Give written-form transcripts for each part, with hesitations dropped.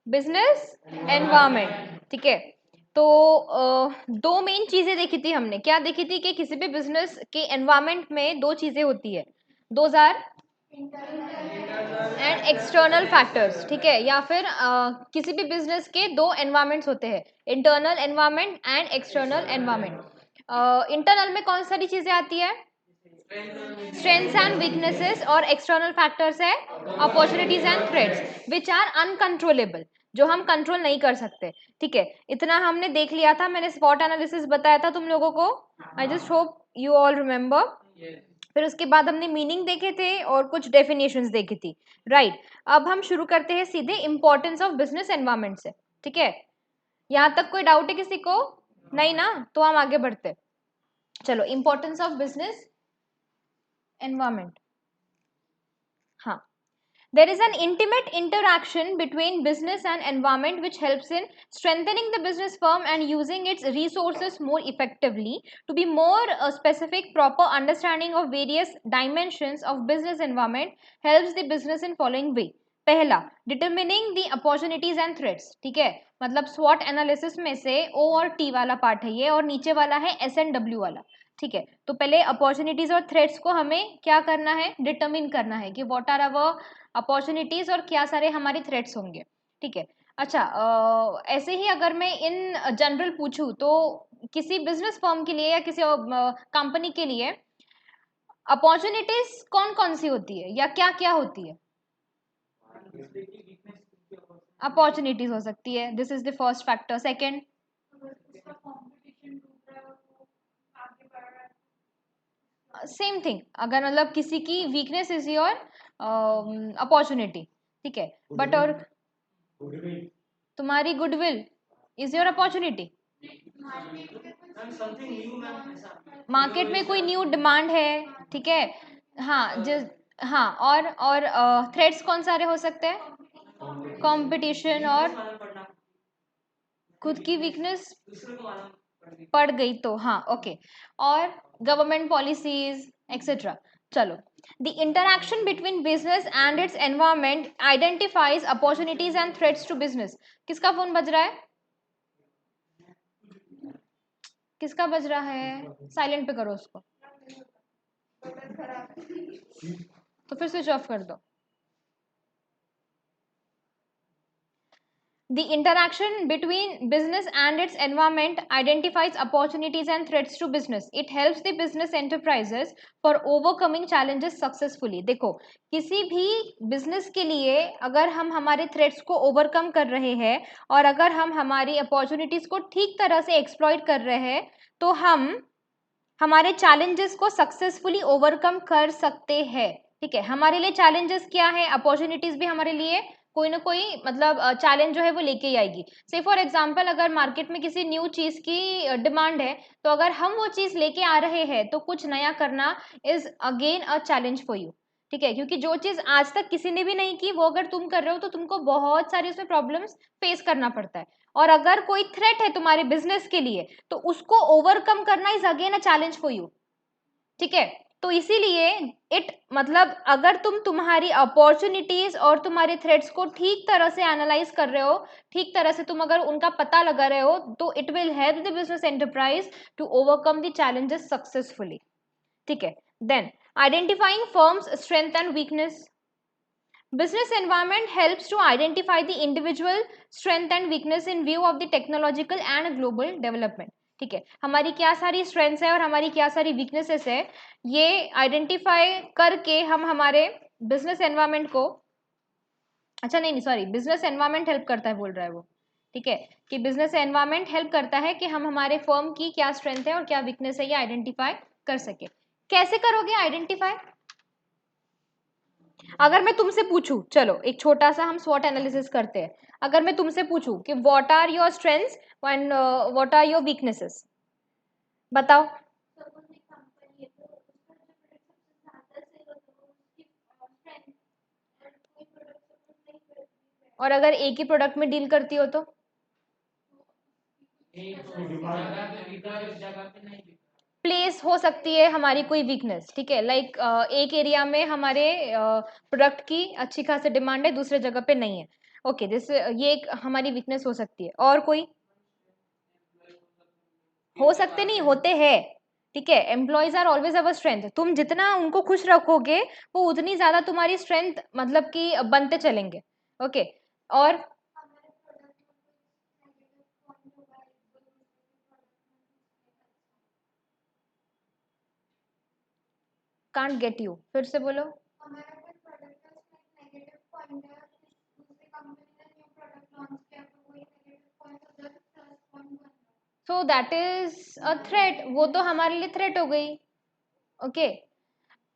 Business environment, ठीक है। तो दो मेन चीजें देखी थी हमने। क्या देखी थी कि किसी भी बिजनेस के एनवायरमेंट में दो चीजें होती है, those are and external factors, ठीक है। या फिर किसी भी बिजनेस के दो एनवायरमेंट्स होते हैं, internal environment and external environment. Internal में कौन सारी चीजें आती है, स्ट्रेंथ्स एंड वीकनेसेस, और एक्सटर्नल फैक्टर्स है opportunities and threats which are uncontrollable, जो हम कंट्रोल नहीं कर सकते, ठीक है। इतना हमने देख लिया था, मैंने स्पॉट एनालिसिस बताया था तुम लोगों को, I just hope you all remember. फिर उसके बाद हमने मीनिंग देखे थे और कुछ डेफिनेशंस देखी थी, राइट। अब हम शुरू करते हैं सीधे इंपॉर्टेंस ऑफ बिजनेस एनवायरनमेंट से, ठीक है। यहाँ तक कोई डाउट है किसी को? नहीं ना, तो हम आगे बढ़ते। चलो, इंपॉर्टेंस ऑफ बिजनेस एनवायरनमेंट। हाँ, there is an intimate interaction between business and environment which helps in strengthening the business firm and using its resources more effectively. To be more specific, proper understanding of various dimensions of business environment helps the business in following way. पहला, determining the opportunities and threats, ठीक है। मतलब स्वॉट analysis में से ओ और T वाला part है ये, और नीचे वाला है एस एंड डब्ल्यू वाला, ठीक है। तो पहले अपॉर्चुनिटीज और थ्रेट्स को हमें क्या करना है, डिटर्मिन करना है कि व्हाट आर अवर अपॉर्चुनिटीज और क्या सारे हमारे थ्रेट्स होंगे, ठीक है। अच्छा, ऐसे ही अगर मैं इन जनरल पूछूं तो किसी बिजनेस फर्म के लिए या किसी कंपनी के लिए अपॉर्चुनिटीज कौन कौन सी होती है या क्या क्या होती है? अपॉर्चुनिटीज हो सकती है, this is the first factor. Second, same thing, अगर मतलब किसी की वीकनेस इज योर अपॉर्चुनिटी, ठीक है। बट और तुम्हारी goodwill is your opportunity, market में कोई न्यू डिमांड है, ठीक है। हाँ, जिस, हाँ, और थ्रेड्स कौन सारे हो सकते हैं, कंपटीशन, और खुद की वीकनेस पड़ गई तो, हाँ, ओके, और गवर्नमेंट पॉलिसीज एक्सेट्रा। चलो, the interaction between business and its environment identifies opportunities and threats to business. किसका फोन बज रहा है, किसका बज रहा है? साइलेंट पे करो उसको, तो फिर स्विच ऑफ कर दो। The interaction between business and its environment identifies opportunities and threats to business. It helps the business enterprises for overcoming challenges successfully. देखो, किसी भी बिजनेस के लिए अगर हम हमारे थ्रेट्स को ओवरकम कर रहे हैं और अगर हम हमारी अपॉर्चुनिटीज को ठीक तरह से एक्सप्लॉइट कर रहे हैं, तो हम हमारे चैलेंजेस को सक्सेसफुली ओवरकम कर सकते हैं, ठीक है। हमारे लिए चैलेंजेस क्या है, अपॉर्चुनिटीज भी हमारे लिए कोई ना कोई मतलब चैलेंज जो है वो लेके ही आएगी। से फॉर एग्जांपल, अगर मार्केट में किसी न्यू चीज की डिमांड है, तो अगर हम वो चीज लेके आ रहे हैं तो कुछ नया करना is again a challenge for you, ठीक है। क्योंकि जो चीज आज तक किसी ने भी नहीं की वो अगर तुम कर रहे हो तो तुमको बहुत सारे उसमें प्रॉब्लम्स फेस करना पड़ता है। और अगर कोई थ्रेट है तुम्हारे बिजनेस के लिए तो उसको ओवरकम करना is again a challenge for you, ठीक है। तो इसीलिए इट मतलब अगर तुम तुम्हारी अपॉर्चुनिटीज और तुम्हारे थ्रेड्स को ठीक तरह से एनालाइज कर रहे हो, ठीक तरह से तुम अगर उनका पता लगा रहे हो, तो it will help the business enterprise to overcome the challenges successfully, ठीक है। Then, identifying firms strength and weakness. Business environment helps to identify the individual strength and weakness in view of the technological and global development. ठीक है, हमारी क्या सारी strengths है और हमारी क्या सारी वीकनेसेस है, ये आइडेंटिफाई करके हम हमारे बिजनेस एनवायरनमेंट को, अच्छा नहीं नहीं सॉरी, बिजनेस एनवायरनमेंट हेल्प करता है बोल रहा है वो, ठीक है। कि बिजनेस एनवायरनमेंट हेल्प करता है कि हम हमारे फर्म की क्या स्ट्रेंथ है और क्या वीकनेस है ये आइडेंटिफाई कर सके। कैसे करोगे आइडेंटिफाई? अगर मैं तुमसे पूछूं, चलो एक छोटा सा हम स्वॉट एनालिसिस करते हैं। अगर मैं तुमसे पूछूं कि what are your strengths and what are your weaknesses, बताओ। और अगर एक ही प्रोडक्ट में डील करती हो तो प्लेस हो सकती है हमारी कोई वीकनेस, ठीक है। लाइक एक एरिया में हमारे प्रोडक्ट की अच्छी खासी डिमांड है, दूसरे जगह पे नहीं है। ओके दिस ये एक हमारी वीकनेस हो सकती है। और कोई हो सकते नहीं होते हैं, ठीक है। Employees are always our strength. तुम जितना उनको खुश रखोगे वो उतनी ज्यादा तुम्हारी स्ट्रेंथ मतलब कि बनते चलेंगे। ओके और कांट गेट यू, फिर से बोलो। So that is a threat, वो तो हमारे लिए थ्रेट हो गई। ओके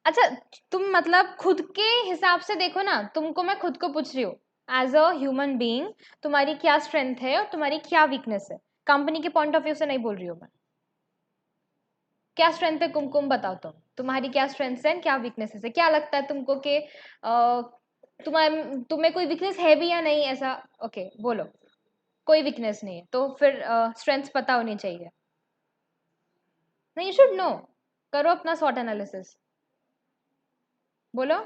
अच्छा, तुम मतलब खुद के हिसाब से देखो ना, तुमको मैं खुद को पूछ रही हूँ एज अ ह्यूमन बीइंग, तुम्हारी क्या स्ट्रेंथ है और तुम्हारी क्या वीकनेस है। कंपनी के पॉइंट ऑफ व्यू से नहीं बोल रही हूँ मैं। क्या स्ट्रेंथ है कुमकुम बताओ, तुम्हारी क्या स्ट्रेंथ है क्या वीकनेसेस है, क्या लगता है तुमको कि तुम्हें कोई वीकनेस है भी या नहीं ऐसा। ओके बोलो, कोई वीकनेस नहीं है तो फिर स्ट्रेंथ्स पता होनी चाहिए। नहीं, यू शुड नो। करो अपना स्वॉट एनालिसिस, बोलो।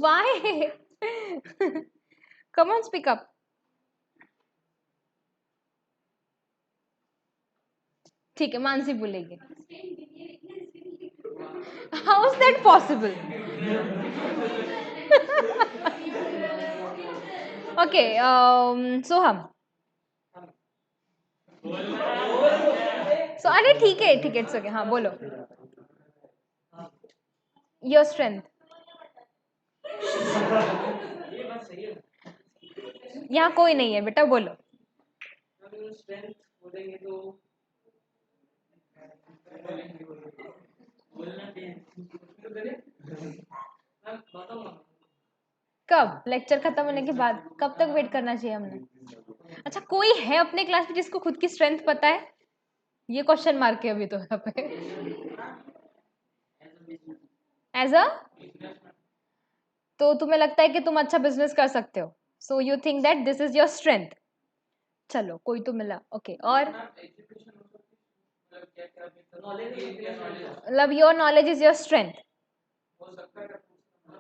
Why? Come on, speak up. ठीक है, मानसी बोलेगी। How is that possible? Okay, सोहम। अरे ठीक है, इट्स ओके, हाँ बोलो। Your strength. यहाँ कोई नहीं है बेटा, बोलो। कब लेक्चर खत्म होने के बाद, कब तक वेट करना चाहिए हमने। अच्छा, कोई है अपने क्लास में जिसको खुद की स्ट्रेंथ पता है? ये क्वेश्चन मार्क है अभी तो यहाँ पे। एज अ, तो तुम्हें लगता है कि तुम अच्छा बिजनेस कर सकते हो, so you think that this is your strength. चलो कोई तो मिला, ओके और मतलब your knowledge is your strength.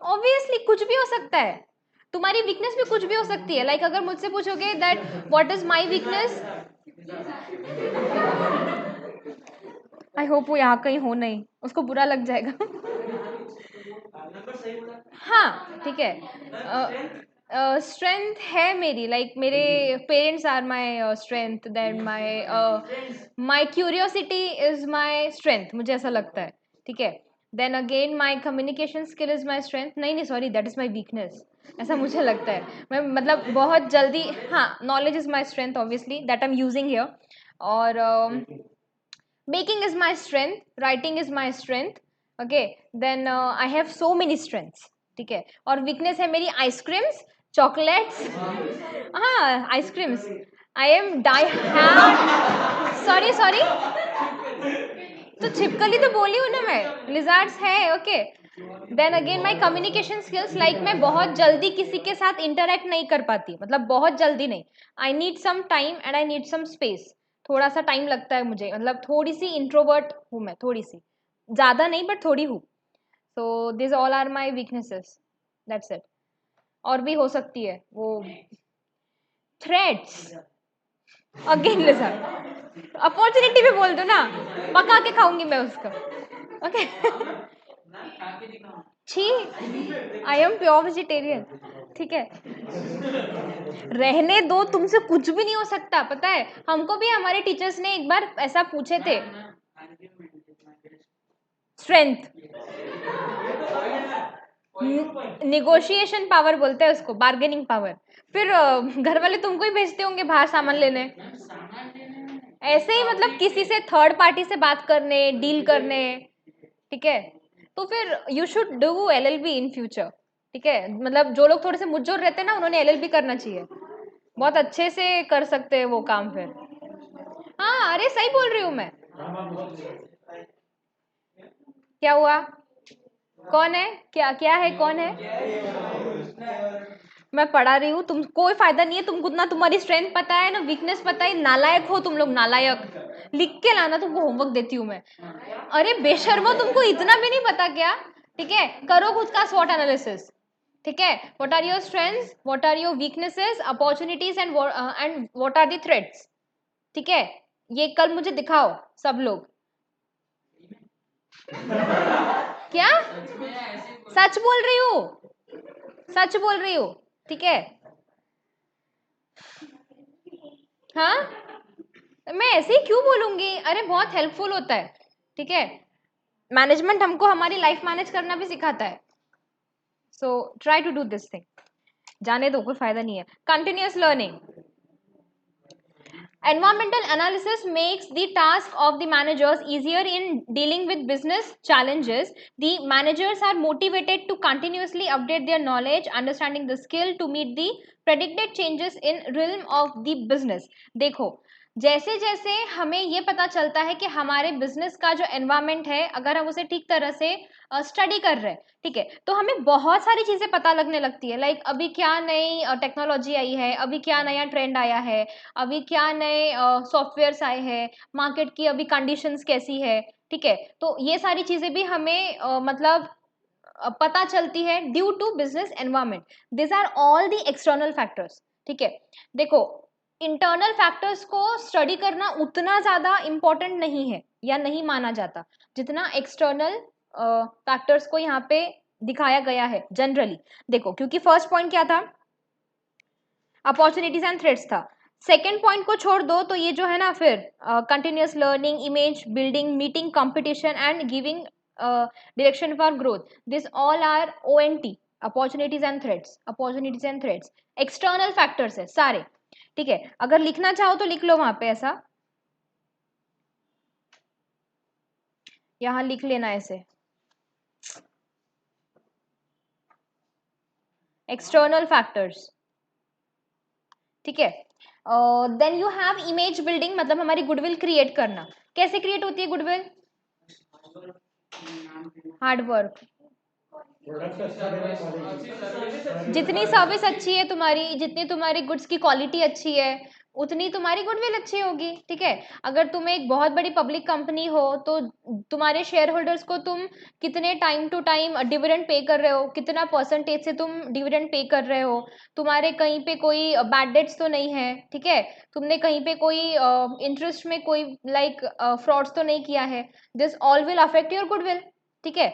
Obviously कुछ भी हो सकता है, तुम्हारी वीकनेस भी कुछ भी हो सकती है। लाइक अगर मुझसे पूछोगे that what is my weakness, I hope वो यहाँ कहीं हो नहीं, उसको बुरा लग जाएगा। हाँ ठीक है, स्ट्रेंथ है मेरी, लाइक मेरे parents are my strength, then my curiosity is my strength, मुझे ऐसा लगता है। ठीक है, then again my communication skill is my strength, नहीं sorry, that is my weakness, ऐसा मुझे लगता है। मैं मतलब बहुत जल्दी, हाँ knowledge is my strength obviously that I am using here, और baking is my strength, writing is my strength, okay, then I have so many strengths, ठीक है। और वीकनेस है मेरी आइसक्रीम्स, चॉकलेट्स, हाँ ice creams, I am die hard, sorry तो छिपकली तो बोली हूँ ना मैं, लिजार्ड्स है, okay. Then again my communication skills, like मैं बहुत जल्दी किसी के साथ इंटरेक्ट नहीं कर पाती, मतलब बहुत जल्दी नहीं, I need some time and I need some space, थोड़ा सा टाइम लगता है मुझे, मतलब थोड़ी सी इंट्रोवर्ट हूँ मैं, थोड़ी सी, ज्यादा नहीं बट थोड़ी हूँ। So this all are my weaknesses, that's it. और भी हो सकती है वो, थ्रेड्स, अगेन लिजर्ड, अपॉर्चुनिटी भी बोल दो ना, पका के खाऊंगी मैं उसको, ओके। छी, आई एम प्योर वेजिटेरियन, ठीक है। रहने दो, तुमसे कुछ भी नहीं हो सकता, पता है हमको भी हमारे टीचर्स ने एक बार ऐसा पूछे थे। स्ट्रेंथ, निगोशिएशन पावर बोलते हैं उसको, बार्गेनिंग पावर। फिर घर वाले तुमको ही भेजते होंगे बाहर सामान लेने, ऐसे ही मतलब किसी से थर्ड पार्टी से बात करने, डील करने, ठीक है। तो फिर you should do LLB in future, ठीक है। मतलब जो लोग थोड़े से मुझोर रहते हैं ना, उन्होंने एलएलबी करना चाहिए, बहुत अच्छे से कर सकते हैं वो काम फिर। हाँ अरे सही बोल रही हूँ मैं। क्या हुआ, कौन है, क्या क्या है, कौन है? मैं पढ़ा रही हूँ, तुम कोई फायदा नहीं है, तुमको ना तुम्हारी स्ट्रेंथ पता है ना वीकनेस पता है, नालायक हो तुम लोग, नालायक। लिख के लाना, तुमको होमवर्क देती हूँ मैं। अरे बेशर्मो, तुमको इतना भी नहीं पता क्या? ठीक है, करो खुद का स्वॉट एनालिसिस, ठीक है, what are your strengths, what are your weaknesses, opportunities and what are the threats, ठीक है, ये कल मुझे दिखाओ सब लोग। क्या सच बोल रही हूँ, सच बोल रही हूँ, ठीक है। हाँ, मैं ऐसे ही क्यों बोलूंगी, अरे बहुत हेल्पफुल होता है, ठीक है, मैनेजमेंट हमको हमारी लाइफ मैनेज करना भी सिखाता है, so try to do this thing. जाने दो, कोई फायदा नहीं है। Continuous learning, environmental analysis makes the task of the managers easier in dealing with business challenges. The managers are motivated to continuously update their knowledge, understanding the skill to meet the predicted changes in realm of the business. देखो, जैसे जैसे हमें ये पता चलता है कि हमारे बिजनेस का जो एनवायरमेंट है, अगर हम उसे ठीक तरह से स्टडी कर रहे हैं, ठीक है, तो हमें बहुत सारी चीजें पता लगने लगती है। लाइक अभी क्या नई टेक्नोलॉजी आई है, अभी क्या नया ट्रेंड आया है, अभी क्या नए सॉफ्टवेयर्स आए हैं, मार्केट की अभी कंडीशंस कैसी है, ठीक है, तो ये सारी चीजें भी हमें मतलब पता चलती है due to business environment. This are all the external factors, ठीक है। देखो, इंटरनल फैक्टर्स को स्टडी करना उतना ज्यादा इंपॉर्टेंट नहीं है या नहीं माना जाता जितना एक्सटर्नल फैक्टर्स को यहाँ पे दिखाया गया है जनरली। देखो, क्योंकि फर्स्ट पॉइंट क्या था, अपॉर्चुनिटीज एंड थ्रेट्स था। सेकेंड पॉइंट को छोड़ दो तो ये जो है ना, फिर continuous learning, image building, meeting competition and giving direction for growth, this all are ONT, opportunities and threats, opportunities and threats external factors है सारे, ठीक है। अगर लिखना चाहो तो लिख लो वहां पे, ऐसा यहां लिख लेना ऐसे, एक्सटर्नल फैक्टर्स, ठीक है। Then you have image building, मतलब हमारी गुडविल क्रिएट करना। कैसे क्रिएट होती है गुडविल? हार्ड वर्क, जितनी सर्विस अच्छी है तुम्हारी, जितनी तुम्हारी गुड्स की क्वालिटी अच्छी है, उतनी तुम्हारी गुडविल अच्छी होगी, ठीक है। अगर तुम एक बहुत बड़ी पब्लिक कंपनी हो तो तुम्हारे शेयर होल्डर्स को तुम कितने time to time dividend pay कर रहे हो, कितना परसेंटेज से तुम डिविडेंड पे कर रहे हो, तुम्हारे कहीं पे कोई बैड डेट्स तो नहीं है, ठीक है, तुमने कहीं पे कोई इंटरेस्ट में कोई लाइक फ्रॉड्स तो नहीं किया है, this all will affect your goodwill, ठीक है।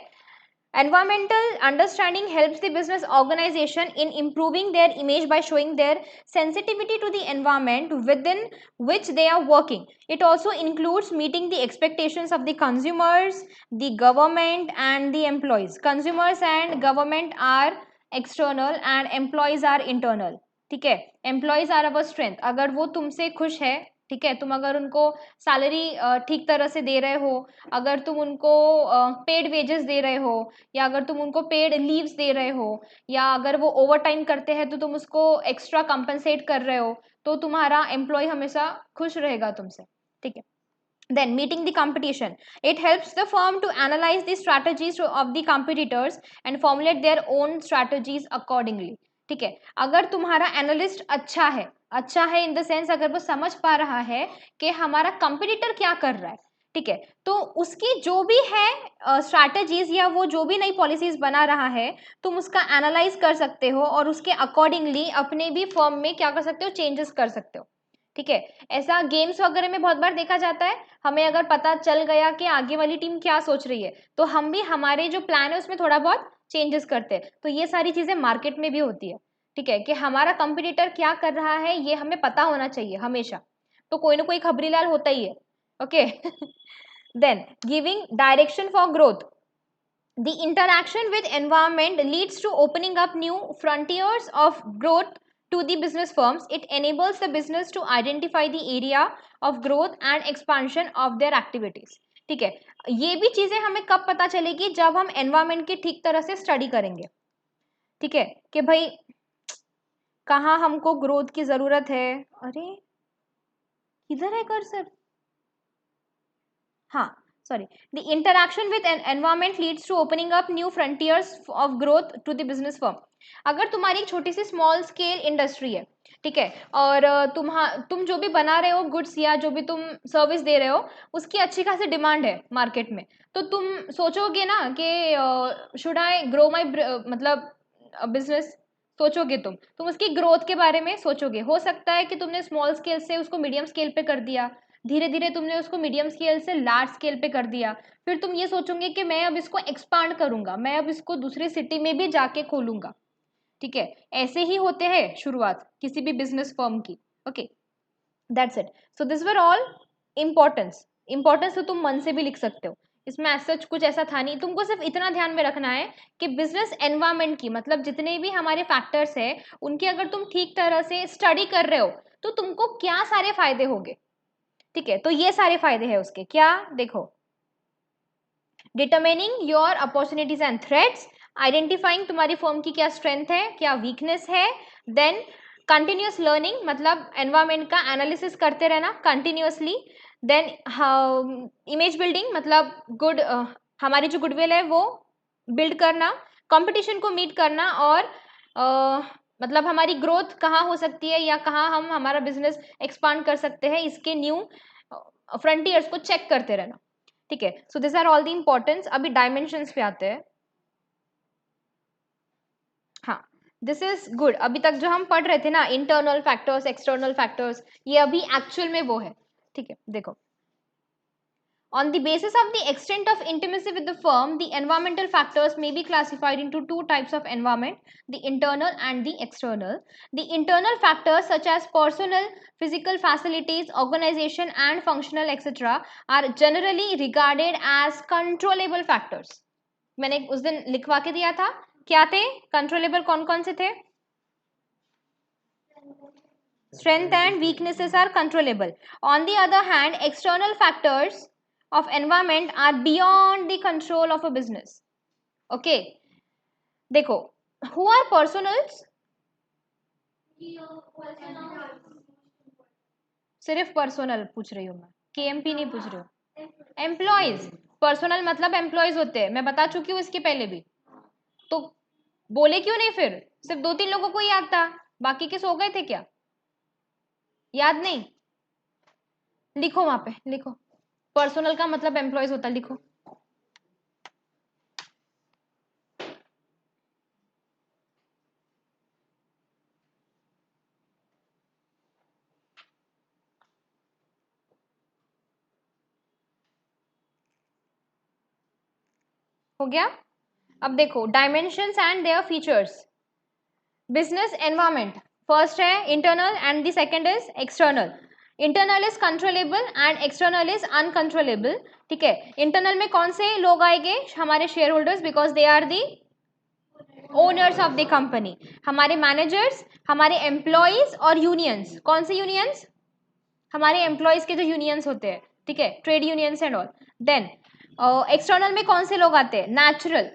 Environmental understanding helps the business organization in improving their image by showing their sensitivity to the environment within which they are working. It also includes meeting the expectations of the consumers, the government, and the employees. Consumers and government are external and employees are internal. ठीक है, employees are our strength. अगर वो तुमसे खुश है, ठीक है, तुम अगर उनको सैलरी ठीक तरह से दे रहे हो, अगर तुम उनको पेड वेजेस दे रहे हो, या अगर तुम उनको पेड लीव्स दे रहे हो, या अगर वो ओवर टाइम करते हैं तो तुम उसको एक्स्ट्रा कंपनसेट कर रहे हो, तो तुम्हारा एम्प्लॉय हमेशा खुश रहेगा तुमसे, ठीक है। Then meeting the competition, it helps the firm to analyze the strategies of the competitors and formulate their own strategies accordingly, ठीक है। अगर तुम्हारा एनालिस्ट अच्छा है, अच्छा है इन द सेंस अगर वो समझ पा रहा है कि हमारा कंपटीटर क्या कर रहा है, ठीक है, तो उसकी जो भी है स्ट्रैटेजीज या वो जो भी नई पॉलिसीज बना रहा है, तुम उसका एनालाइज कर सकते हो और उसके अकॉर्डिंगली अपने भी फर्म में क्या कर सकते हो, चेंजेस कर सकते हो, ठीक है। ऐसा गेम्स वगैरह में बहुत बार देखा जाता है, हमें अगर पता चल गया कि आगे वाली टीम क्या सोच रही है, तो हम भी हमारे जो प्लान है उसमें थोड़ा बहुत चेंजेस करते हैं। तो ये सारी चीजें मार्केट में भी होती है, ठीक है, कि हमारा कंपटीटर क्या कर रहा है ये हमें पता होना चाहिए हमेशा, तो कोई ना कोई खबरीलाल होता ही है, okay. Then giving direction for growth, the interaction with environment leads to opening up new frontiers of growth to the business firms. It enables the business to identify the area of growth and expansion of their activities, ठीक है। ये भी चीजें हमें कब पता चलेगी, जब हम एनवायरमेंट की ठीक तरह से स्टडी करेंगे, ठीक है, कि भाई कहाँ हमको ग्रोथ की जरूरत है। अरे किधर है कर्सर, हाँ, sorry, the interaction with an environment leads to opening up new frontiers of growth to the business firm. अगर तुम्हारी एक छोटी सी स्मॉल स्केल इंडस्ट्री है, ठीक है। और तुम जो भी बना रहे हो गुड्स या जो भी तुम सर्विस दे रहे हो उसकी अच्छी खासी डिमांड है मार्केट में, तो तुम सोचोगे ना कि शुड आई ग्रो माई मतलब बिजनेस, सोचोगे तुम उसकी ग्रोथ के बारे में सोचोगे। हो सकता है कि तुमने स्मॉल स्केल से उसको मीडियम स्केल पे कर दिया, धीरे धीरे तुमने उसको मीडियम स्केल से लार्ज स्केल पे कर दिया, फिर तुम ये सोचोगे कि मैं अब इसको एक्सपांड करूंगा, मैं अब इसको दूसरी सिटी में भी जाके खोलूंगा। ठीक है, ऐसे ही होते हैं शुरुआत किसी भी बिजनेस फर्म की। Okay, that's it. So this were all importance. Importance तो तुम मन से भी लिख सकते हो, इसमें ऐसा कुछ ऐसा था नहीं, तुमको सिर्फ इतना ध्यान में रखना है कि बिजनेस एनवायरमेंट की मतलब जितने भी हमारे फैक्टर्स है उनकी अगर तुम ठीक तरह से स्टडी कर रहे हो तो तुमको क्या सारे फायदे होंगे। ठीक है, तो ये सारे फायदे हैं उसके, क्या देखो, determining your opportunities and threats, identifying तुम्हारी फर्म की क्या स्ट्रेंथ है क्या वीकनेस है, देन कंटिन्यूस लर्निंग मतलब एनवायरमेंट का एनालिसिस करते रहना कंटिन्यूसली, देन इमेज बिल्डिंग मतलब गुड हमारी जो गुडविल है वो बिल्ड करना, कंपटीशन को मीट करना और मतलब हमारी ग्रोथ कहाँ हो सकती है या कहाँ हम हमारा बिजनेस एक्सपांड कर सकते हैं इसके न्यू फ्रंटियर्स को चेक करते रहना। ठीक है, so this are all the importance. अभी डायमेंशंस पे आते हैं। हाँ, दिस इज गुड। अभी तक जो हम पढ़ रहे थे ना इंटरनल फैक्टर्स एक्सटर्नल फैक्टर्स, ये अभी एक्चुअल में वो है। ठीक है, देखो, on the basis of the extent of intimacy with the firm, the environmental factors may be classified into two types of environment, the internal and the external. The internal factors such as personal, physical facilities, organization and functional etc. are generally regarded as controllable factors. मैंने उस दिन लिखवा के दिया था, क्या थे controllable, कौन कौन से थे? Strength and weaknesses are controllable. On the other hand, external factors of environment are beyond the control of a business. Okay, देखो, who are personals? सिर्फ पर्सनल पूछ रही हूँ मैं, केएमपी नहीं पूछ रही हूँ। एम्प्लॉयज, पर्सनल मतलब एम्प्लॉयज होते हैं, मैं बता चुकी हूँ इसके पहले भी, तो बोले क्यों नहीं फिर? सिर्फ दो तीन लोगों को ही याद था, बाकी के सो गए थे क्या? याद नहीं? लिखो वहां पे, लिखो, पर्सनल का मतलब एम्प्लॉयज होता है, लिखो। हो गया? अब देखो dimensions and their features. Business environment first है internal and the second is external. Internal is controllable and external is uncontrollable. ठीक है, इंटरनल में कौन से लोग आएंगे? हमारे shareholders, because they are the owners of the company. हमारे मैनेजर्स, हमारे एम्प्लॉयज और यूनियंस। कौन से यूनियंस? हमारे एम्प्लॉयज के जो यूनियंस होते हैं, ठीक है, trade unions and all. Then external में कौन से लोग आते हैं? नेचुरल।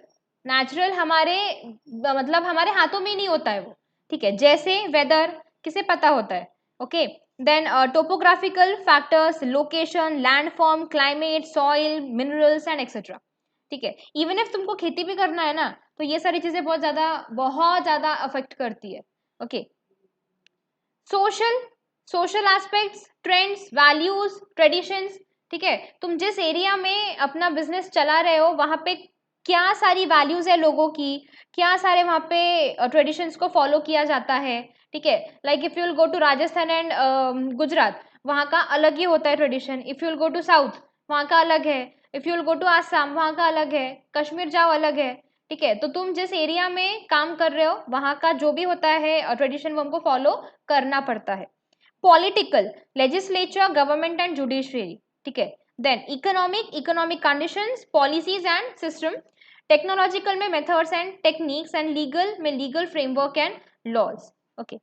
नेचुरल हमारे मतलब हमारे हाथों में नहीं होता है वो, ठीक है, जैसे वेदर किसे पता होता है। Okay, then topographical factors, location, landform, climate, soil, minerals and etcetera. ठीक है, इवन इफ तुमको खेती भी करना है ना तो ये सारी चीजें बहुत ज्यादा अफेक्ट करती है। Okay, social, social aspects, trends, values, traditions. ठीक है, तुम जिस एरिया में अपना बिजनेस चला रहे हो वहां पे क्या सारी वैल्यूज है लोगों की, क्या सारे वहां पे ट्रेडिशंस को फॉलो किया जाता है। ठीक है, like if you will go to Rajasthan and Gujarat, वहां का अलग ही होता है tradition. If you will go to south, वहां का अलग है। If you will go to Assam, वहां का अलग है। कश्मीर जाओ, अलग है। ठीक है, तो तुम जिस एरिया में काम कर रहे हो वहां का जो भी होता है ट्रेडिशन वो हमको फॉलो करना पड़ता है। Political, legislature, government and judiciary. ठीक है, then economic conditions, policies and system. Technological में methods and techniques and legal में legal framework and laws. Okay,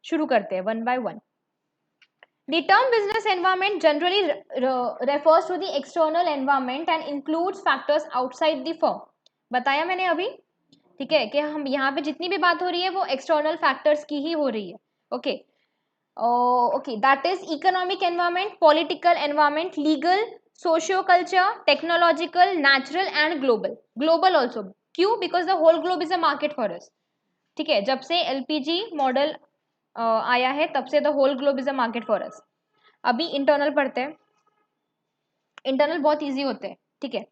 शुरू करते हैं one by one. The term business environment generally refers to the external environment and includes factors outside the firm. बताया मैंने अभी, ठीक है, कि हम यहाँ पे जितनी भी बात हो रही है वो एक्सटर्नल फैक्टर्स की ही हो रही है। Okay, okay, that is economic environment, political environment, legal, socio culture, technological, natural and global. Global also, क्यों? Because the whole globe is a market for us. ठीक है, जब से एलपीजी मॉडल आया है तब से the whole globe is a market for us. अभी इंटरनल पढ़ते हैं, इंटरनल बहुत इजी होते हैं, ठीक है।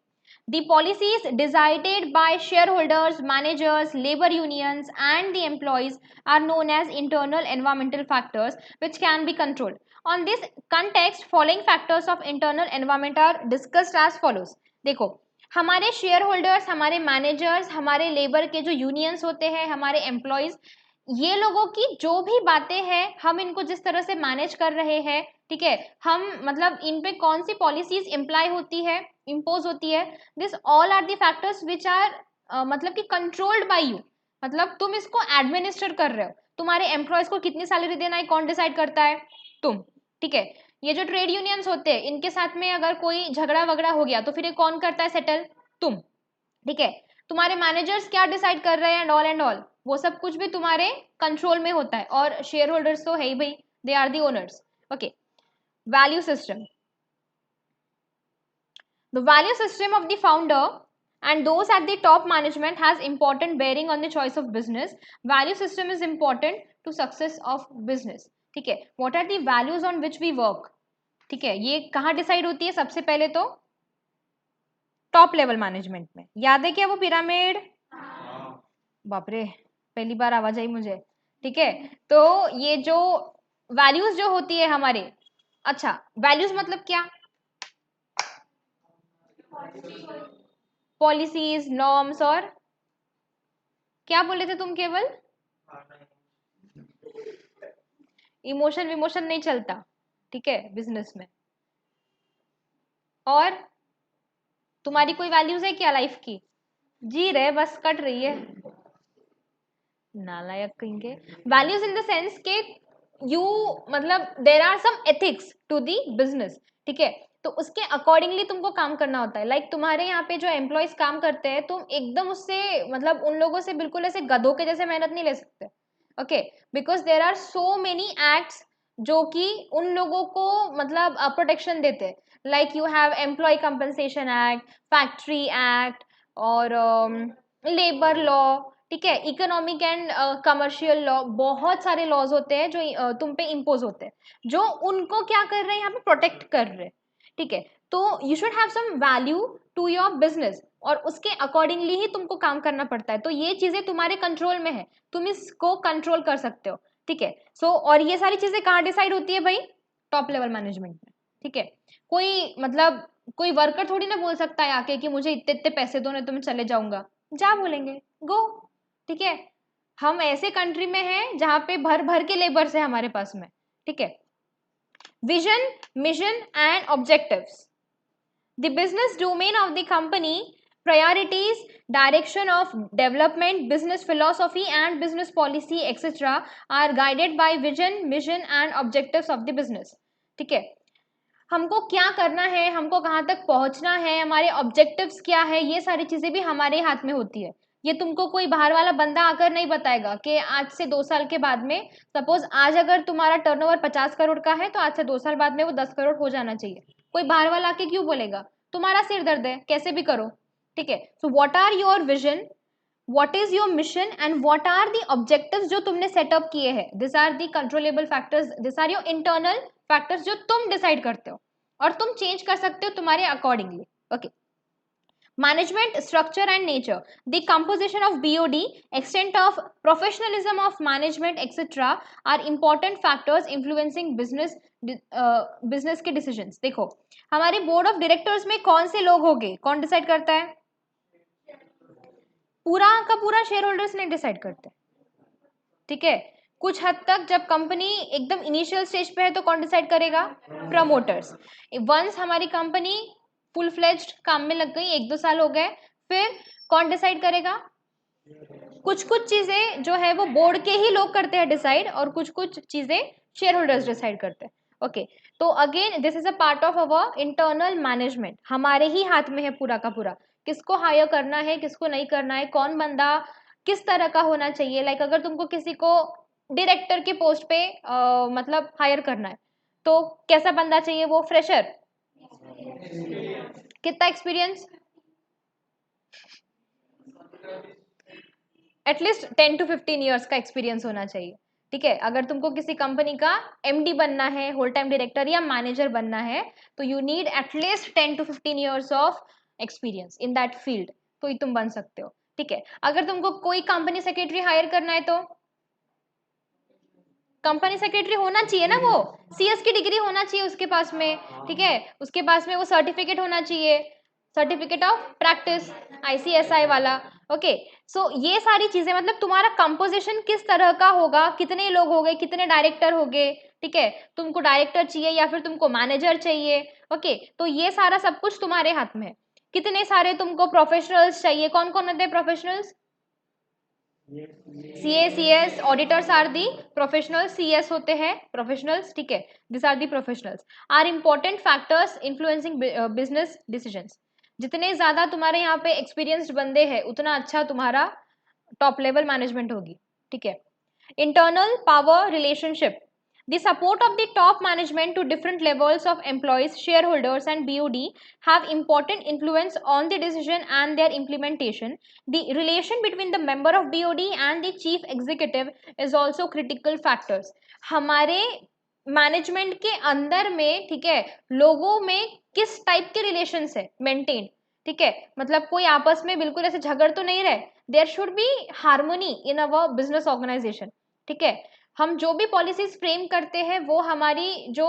The policies decided by shareholders, managers, labor unions, and the employees are known as internal environmental factors, which can be controlled. On this context, following factors of internal environment are discussed as follows. देखो, हमारे share holders, हमारे managers, हमारे labour के जो unions होते हैं, हमारे employees, ये लोगों की जो भी बातें हैं, हम इनको जिस तरह से मैनेज कर रहे हैं, ठीक है, हम मतलब इन पे कौन सी पॉलिसीज इम्प्लाई होती है, इम्पोज होती है, this all are the factors which are मतलब कि कंट्रोल्ड बाय यू। मतलब तुम इसको एडमिनिस्टर कर रहे हो, तुम्हारे एम्प्लॉयज को कितनी सैलरी देना है कौन डिसाइड करता है, तुम, ठीक है। ये जो ट्रेड यूनियंस होते हैं, इनके साथ में अगर कोई झगड़ा वगड़ा हो गया तो फिर ये कौन करता है सेटल, तुम, ठीक है। तुम्हारे मैनेजर्स क्या डिसाइड कर रहे हैं एंड ऑल, वो सब कुछ भी तुम्हारे कंट्रोल में होता है, और शेयर होल्डर्स तो है ही भाई, they are the owners. Okay, value system. The value system of the founder and those at the top management has important bearing on the choice of business. Value system is important to success of business. ठीक है, what are the values on which we work? ठीक है, ये कहाँ decide होती है, सबसे पहले तो टॉप लेवल मैनेजमेंट में। याद है क्या वो पिरामिड? बाप रे, पहली बार आवाज आई मुझे, ठीक है। तो ये जो वैल्यूज जो होती है हमारे, अच्छा वैल्यूज मतलब क्या, पॉलिसीज, नॉर्म्स, और क्या बोले थे तुम, केवल इमोशन विमोशन नहीं चलता, ठीक है, बिजनेस में। और तुम्हारी कोई वैल्यूज है क्या लाइफ की? जी रहे, बस कट रही है, नालायक कहेंगे। वैल्यूज इन द सेंस के यू, मतलब there are some ethics to the business, ठीक है, तो उसके अकॉर्डिंगली तुमको काम करना होता है। लाइक तुम्हारे यहाँ पे जो एम्प्लॉयज काम करते हैं, तुम एकदम उससे मतलब उन लोगों से बिल्कुल ऐसे गधों के जैसे मेहनत नहीं ले सकते, okay, because there are so many acts जो कि उन लोगों को मतलब प्रोटेक्शन देते हैं। Like you have employee compensation act, factory act, और लेबर लॉ, ठीक है, इकोनॉमिक एंड कमर्शियल लॉ, बहुत सारे लॉज होते हैं जो तुम पे इम्पोज होते हैं, जो उनको क्या कर रहे हैं यहाँ पे, प्रोटेक्ट कर रहे हैं, ठीक है। तो you should have some value to your business, और उसके अकॉर्डिंगली ही तुमको काम करना पड़ता है। तो ये चीजें तुम्हारे कंट्रोल में है, तुम इसको कंट्रोल कर सकते हो, ठीक है। सो और ये सारी चीजें कहाँ डिसाइड होती है भाई, टॉप लेवल मैनेजमेंट में, ठीक है। कोई मतलब कोई वर्कर थोड़ी ना बोल सकता है आके कि मुझे इतने इतने पैसे दो नहीं तो मैं चले जाऊंगा, जा बोलेंगे गो, ठीक है। हम ऐसे कंट्री में हैं जहां पे भर भर के लेबर्स है हमारे पास में, ठीक है। Vision, mission and objectives, the business domain of the company, priorities, direction of development, business philosophy and business policy etc are guided by vision, mission and objectives of the business, ठीक है। हमको क्या करना है, हमको कहाँ तक पहुंचना है, हमारे ऑब्जेक्टिव्स क्या है, ये सारी चीजें भी हमारे हाथ में होती है। ये तुमको कोई बाहर वाला बंदा आकर नहीं बताएगा कि आज से 2 साल के बाद में, सपोज आज अगर तुम्हारा टर्नओवर 50 करोड़ का है तो आज से 2 साल बाद में वो 10 करोड़ हो जाना चाहिए। कोई बाहर वाला आके क्यों बोलेगा, तुम्हारा सिर दर्द है, कैसे भी करो, ठीक है। So what are your vision, what is your mission and what are the objectives जो तुमने सेटअप किए हैं, this are the controllable factors, this are your internal factors जो तुम डिसाइड करते हो और तुम चेंज कर सकते हो तुम्हारे accordingly, okay. Management structure and nature, the composition of BOD, extent of professionalism of management etc are important factors influencing business के decisions। देखो हमारे बोर्ड ऑफ डायरेक्टर्स में कौन से लोग होंगे, कौन डिसाइड करता है, पूरा का पूरा शेयर होल्डर्स ने डिसाइड करते हैं, ठीक है। कुछ हद तक जब कंपनी एकदम इनिशियल स्टेज पे है तो कौन डिसाइड करेगा, प्रमोटर्स। वंस हमारी कंपनी फुल फ्लेज्ड काम में लग गई, 1-2 साल हो गए, फिर कौन डिसाइड करेगा, कुछ कुछ चीजें जो है वो बोर्ड के ही लोग करते हैं डिसाइड, और कुछ कुछ चीजें शेयर होल्डर्स डिसाइड करते हैं, ओके। तो again this is a part of our internal management, हमारे ही हाथ में है पूरा का पूरा, किसको हायर करना है, किसको नहीं करना है, कौन बंदा किस तरह का होना चाहिए। लाइक अगर तुमको किसी को डायरेक्टर के पोस्ट पे मतलब हायर करना है तो कैसा बंदा चाहिए, वो फ्रेशर, कितना एक्सपीरियंस, एटलीस्ट 10 to 15 ईयर्स का एक्सपीरियंस होना चाहिए, ठीक है, अगर तुमको किसी कंपनी का एमडी बनना है, होल टाइम डायरेक्टर या मैनेजर बनना है, तो you need at least 10 to 15 years of experience in that field, तो ही तुम बन सकते हो। ठीक है, अगर तुमको कोई कंपनी सेक्रेटरी हायर करना है तो कंपनी सेक्रेटरी होना चाहिए ना, वो सीएस की डिग्री होना चाहिए उसके पास में। ठीक है, उसके पास में वो सर्टिफिकेट होना चाहिए, सर्टिफिकेट ऑफ प्रैक्टिस, आईसीएसआई वाला। ओके, सो ये सारी चीजें, मतलब तुम्हारा कंपोजिशन किस तरह का होगा, कितने लोग हो गए, कितने डायरेक्टर हो गए, ठीक है, तुमको डायरेक्टर चाहिए या फिर तुमको मैनेजर चाहिए। ओके, तो ये सारा सब कुछ तुम्हारे हाथ में है। कितने सारे तुमको प्रोफेशनल्स चाहिए, कौन कौन होते हैं professionals? CA, CS, auditors are the professional, CS होते हैं प्रोफेशनल्स। ठीक है, this are the professionals are important factors influencing business decisions. जितने ज्यादा तुम्हारे यहाँ पे एक्सपीरियंस्ड बंदे हैं, उतना अच्छा तुम्हारा टॉप लेवल मैनेजमेंट होगी। ठीक है, internal power relationship, the support of the top management to different levels of employees, shareholders and BOD have important influence on the decision and their implementation. The relation between the member of BOD and the chief executive is also critical factors. हमारे management के अंदर में, ठीक है, लोगों में किस type के रिलेशन है मेंटेन। ठीक है, मतलब कोई आपस में बिल्कुल ऐसे झगड़ तो नहीं रहे, there should be harmony in our business organisation. ठीक है, हम जो भी पॉलिसीज फ्रेम करते हैं वो हमारी जो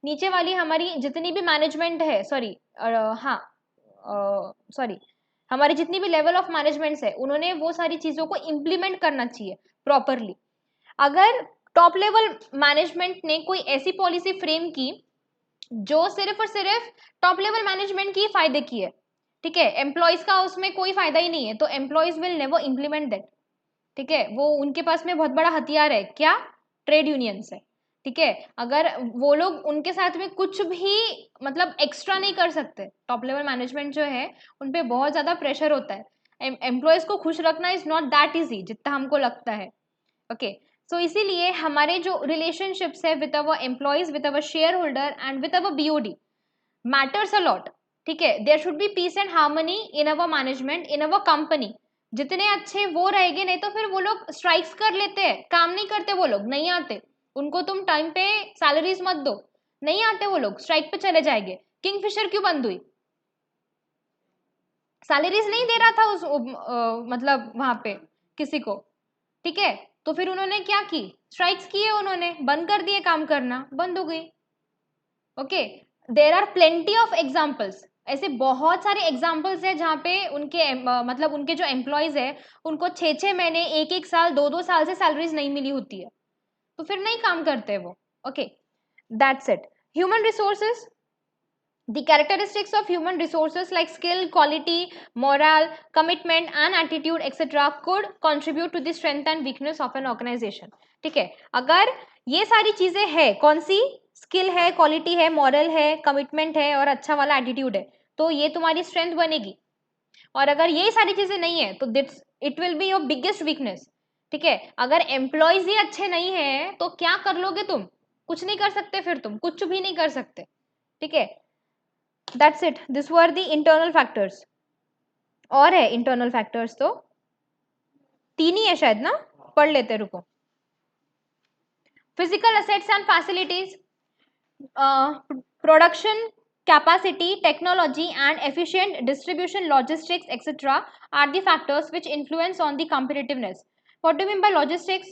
नीचे वाली हमारी जितनी भी मैनेजमेंट है, सॉरी, हाँ, सॉरी, हमारी जितनी भी लेवल ऑफ मैनेजमेंट्स है, उन्होंने वो सारी चीजों को इम्प्लीमेंट करना चाहिए प्रॉपरली। अगर टॉप लेवल मैनेजमेंट ने कोई ऐसी पॉलिसी फ्रेम की जो सिर्फ और सिर्फ टॉप लेवल मैनेजमेंट की फायदे की है, ठीक है, एम्प्लॉयज का उसमें कोई फायदा ही नहीं है, तो employees will never implement that. ठीक है, वो उनके पास में बहुत बड़ा हथियार है, क्या? ट्रेड यूनियंस है। ठीक है, अगर वो लोग उनके साथ में कुछ भी मतलब एक्स्ट्रा नहीं कर सकते, टॉप लेवल मैनेजमेंट जो है उन पे बहुत ज्यादा प्रेशर होता है। एम्प्लॉयज को खुश रखना इज नॉट दैट इजी जितना हमको लगता है। ओके, सो इसीलिए हमारे जो रिलेशनशिप्स है with our employees, with our shareholder and with our BOD matters a lot. ठीक है, there should be peace and harmony in our management, in our company. जितने अच्छे वो रहेंगे, नहीं तो फिर वो लोग स्ट्राइक्स कर लेते हैं, काम नहीं करते, वो लोग नहीं आते, उनको तुम टाइम पे सैलरीज मत दो, नहीं आते वो लोग, स्ट्राइक पे चले जाएंगे। किंगफिशर क्यों बंद हुई? सैलरीज नहीं दे रहा था उस मतलब वहां पे किसी को। ठीक है, तो फिर उन्होंने क्या की, स्ट्राइक्स किए, उन्होंने बंद कर दिए, काम करना बंद हो गई। Okay, there are plenty of examples, ऐसे बहुत सारे एग्जाम्पल्स है जहाँ पे उनके मतलब उनके जो एम्प्लॉयज है उनको 6 6 महीने, 1 1 साल, 2 2 साल से सैलरीज नहीं मिली होती है, तो फिर नहीं काम करते वो। Okay, that's it. Human resources, the characteristics of human resources like skill, quality, morale, commitment and attitude etc could contribute to the strength and weakness of an organization। ठीक है, अगर ये सारी चीजें है, कौन सी? स्किल है, क्वालिटी है, मॉरल है, कमिटमेंट है और अच्छा वाला एटीट्यूड है, तो ये तुम्हारी स्ट्रेंथ बनेगी। और अगर ये सारी चीजें नहीं है तो that's it will be your biggest weakness. ठीक है, अगर एम्प्लॉयज ही अच्छे नहीं है तो क्या कर लोगे तुम? कुछ नहीं कर सकते, फिर तुम कुछ भी नहीं कर सकते। ठीक है, that's it, this were the internal factors. और है इंटरनल फैक्टर्स तो 3 ही है शायद ना, पढ़ लेते, रुको। Physical assets and facilities, production capacity, technology and efficient distribution, logistics etc are the factors which influence on the competitiveness. What do you mean by logistics?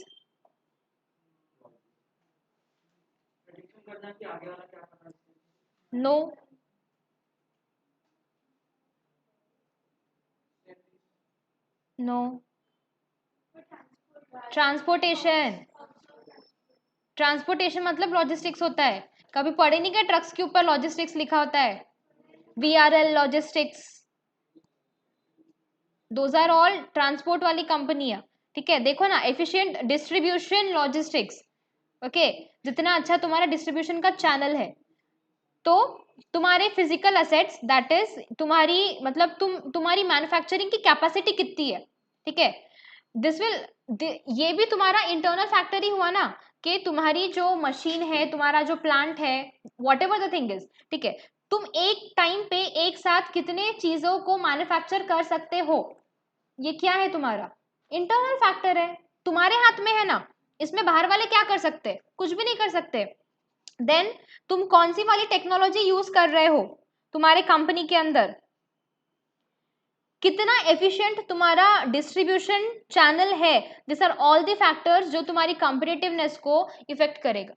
No, no, transportation, transportation मतलब logistics होता है। कभी पढ़े नहीं क्या trucks के ऊपर logistics लिखा होता है? VRL logistics, those are all transport वाली कंपनियां। ठीक है, देखो ना, एफिशिएंट डिस्ट्रीब्यूशन लॉजिस्टिक्स। ओके, जितना अच्छा तुम्हारा डिस्ट्रीब्यूशन का चैनल है, तो तुम्हारे फिजिकल असेट्स, दैट इज तुम्हारी मतलब तुम्हारी मैन्युफैक्चरिंग की कैपेसिटी कितनी है। ठीक है, दिस विल, ये भी तुम्हारा इंटरनल फैक्टर ही हुआ ना, कि तुम्हारी जो मशीन है, तुम्हारा जो प्लांट है, what ever the thing is, ठीक है, तुम एक टाइम पे एक साथ कितने चीजों को मैन्युफैक्चर कर सकते हो, ये क्या है तुम्हारा? इंटरनल फैक्टर है, तुम्हारे हाथ में है ना। इसमें बाहर वाले क्या कर सकते? कुछ भी नहीं कर सकते। देन तुम कौन सी वाली टेक्नोलॉजी यूज कर रहे हो तुम्हारे कंपनी के अंदर, कितना एफिशिएंट तुम्हारा डिस्ट्रीब्यूशन चैनल है, this are all the factors जो तुम्हारी कॉम्पिटिटिवनेस को इफेक्ट करेगा।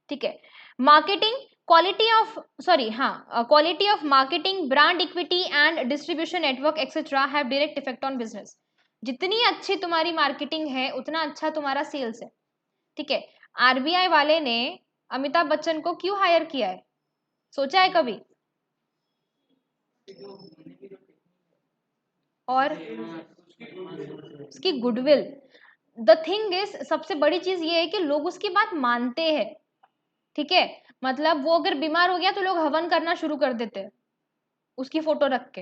ठीक है, marketing quality of quality of marketing, brand equity and distribution network etcetera have direct effect on business. जितनी अच्छी तुम्हारी मार्केटिंग है उतना अच्छा तुम्हारा सेल्स है। ठीक है, आरबीआई वाले ने अमिताभ बच्चन को क्यों हायर किया है, सोचा है कभी? और उसकी गुडविल, द थिंग इज सबसे बड़ी चीज ये है कि लोग उसकी बात मानते हैं। ठीक है, मतलब वो अगर बीमार हो गया तो लोग हवन करना शुरू कर देते हैं उसकी फोटो रख के,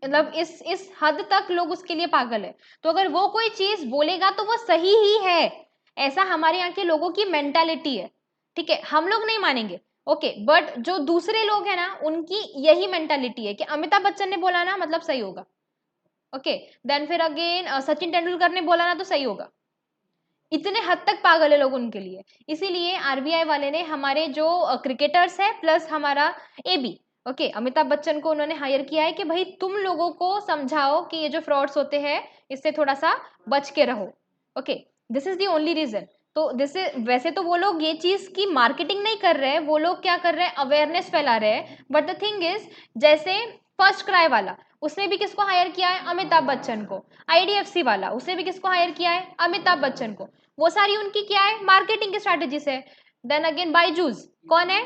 मतलब इस हद तक लोग उसके लिए पागल है। तो अगर वो कोई चीज बोलेगा तो वो सही ही है, ऐसा हमारे यहाँ के लोगों की मेंटालिटी है। ठीक है, हम लोग नहीं मानेंगे, ओके, बट जो दूसरे लोग हैं ना उनकी यही मेंटालिटी है कि अमिताभ बच्चन ने बोला ना मतलब सही होगा। ओके, देन फिर अगेन सचिन तेंदुलकर ने बोला ना तो सही होगा। इतने हद तक पागल है लोग उनके लिए। इसीलिए आरबीआई वाले ने हमारे जो क्रिकेटर्स है प्लस हमारा एबी, ओके, अमिताभ बच्चन को उन्होंने हायर किया है कि भाई तुम लोगों को समझाओ कि ये जो फ्रॉड्स होते हैं इससे थोड़ा सा बच के रहो। Okay, this is the only reason. तो दिस वैसे तो वो लोग ये चीज की मार्केटिंग नहीं कर रहे हैं, वो लोग क्या कर रहे हैं, अवेयरनेस फैला रहे हैं। बट द थिंग इज, जैसे फर्स्ट क्राई वाला, उसने भी किसको हायर किया है, अमिताभ बच्चन को। आईडीएफसी वाला, उसने भी किसको हायर किया है, अमिताभ बच्चन को। वो सारी उनकी क्या है, मार्केटिंग की स्ट्रैटेजी से। देन अगेन बायजूस कौन है,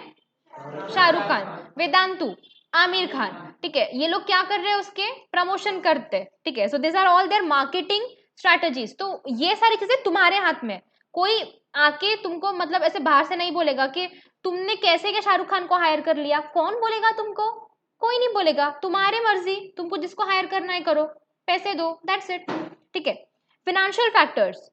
शाहरुख खान। वेदांतु, आमिर खान। ठीक है, ये लोग क्या कर रहे हैं, उसके प्रमोशन करते। ठीक है, so this are all their marketing strategies. तो ये सारी चीजें तुम्हारे हाथ में। कोई आके तुमको मतलब ऐसे बाहर से नहीं बोलेगा कि तुमने कैसे क्या शाहरुख खान को हायर कर लिया, कौन बोलेगा तुमको? कोई नहीं बोलेगा, तुम्हारी मर्जी, तुमको जिसको हायर करना है करो, पैसे दो, दैट्स इट। ठीक है, financial factors,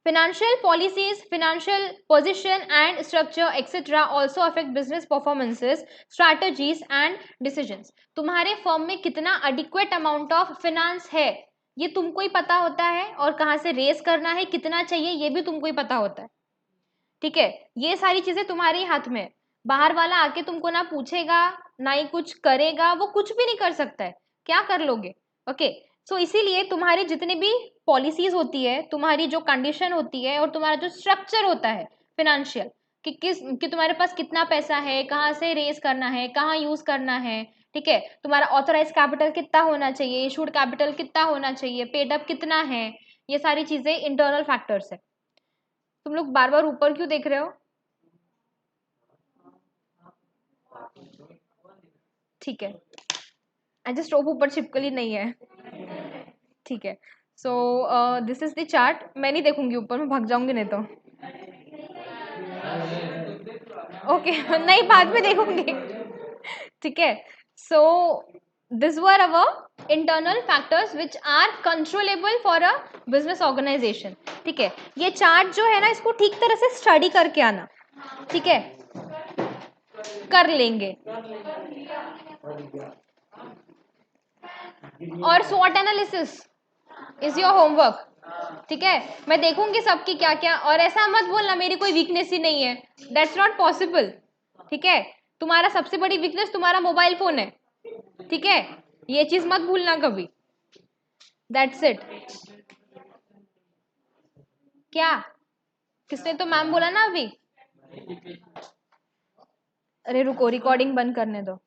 financial policies, financial position and structure etc also affect business performances, strategies and decisions। तुम्हारे फर्म में कितना adequate amount of finance है ये तुमको ही पता होता है, और कहाँ से रेस करना है, कितना चाहिए ये भी तुमको ही पता होता है। ठीक है, ये सारी चीजें तुम्हारे ही हाथ में है। बाहर वाला आके तुमको ना पूछेगा ना ही कुछ करेगा, वो कुछ भी नहीं कर सकता है, क्या कर लोगे? ओके, सो इसीलिए तुम्हारी जितनी भी पॉलिसीज होती है, तुम्हारी जो कंडीशन होती है और तुम्हारा जो स्ट्रक्चर होता है फिनेंशियल, कि तुम्हारे पास कितना पैसा है, कहाँ से रेस करना है, कहाँ यूज करना है। ठीक है, तुम्हारा ऑथराइज कैपिटल कितना होना चाहिए, इशूड कैपिटल कितना होना चाहिए, पेड अप कितना है, ये सारी चीजें इंटरनल फैक्टर्स है। तुम लोग बार बार ऊपर क्यों देख रहे हो? ठीक है, अच्छा स्टोव ऊपर छिपकली नहीं है। ठीक है, so this is the chart. मैं नहीं देखूंगी ऊपर, मैं भाग जाऊंगी नहीं तो। ओके नहीं, बाद में देखूंगी। ठीक है, so this were our internal factors which are controllable for a business organisation. ठीक है, ये चार्ट जो है ना इसको ठीक तरह से स्टडी करके आना। ठीक है, कर लेंगे। और स्वॉट एनालिसिस इज योर होमवर्क। ठीक है, मैं देखूंगी सबकी क्या क्या, और ऐसा मत बोलना मेरी कोई वीकनेस ही नहीं है, दैट्स नॉट पॉसिबल। ठीक है, तुम्हारा सबसे बड़ी वीकनेस तुम्हारा मोबाइल फोन है। ठीक है, ये चीज मत भूलना कभी, दैट्स इट। क्या, किसने तो मैम बोला ना अभी? अरे रुको, रिकॉर्डिंग बंद करने दो।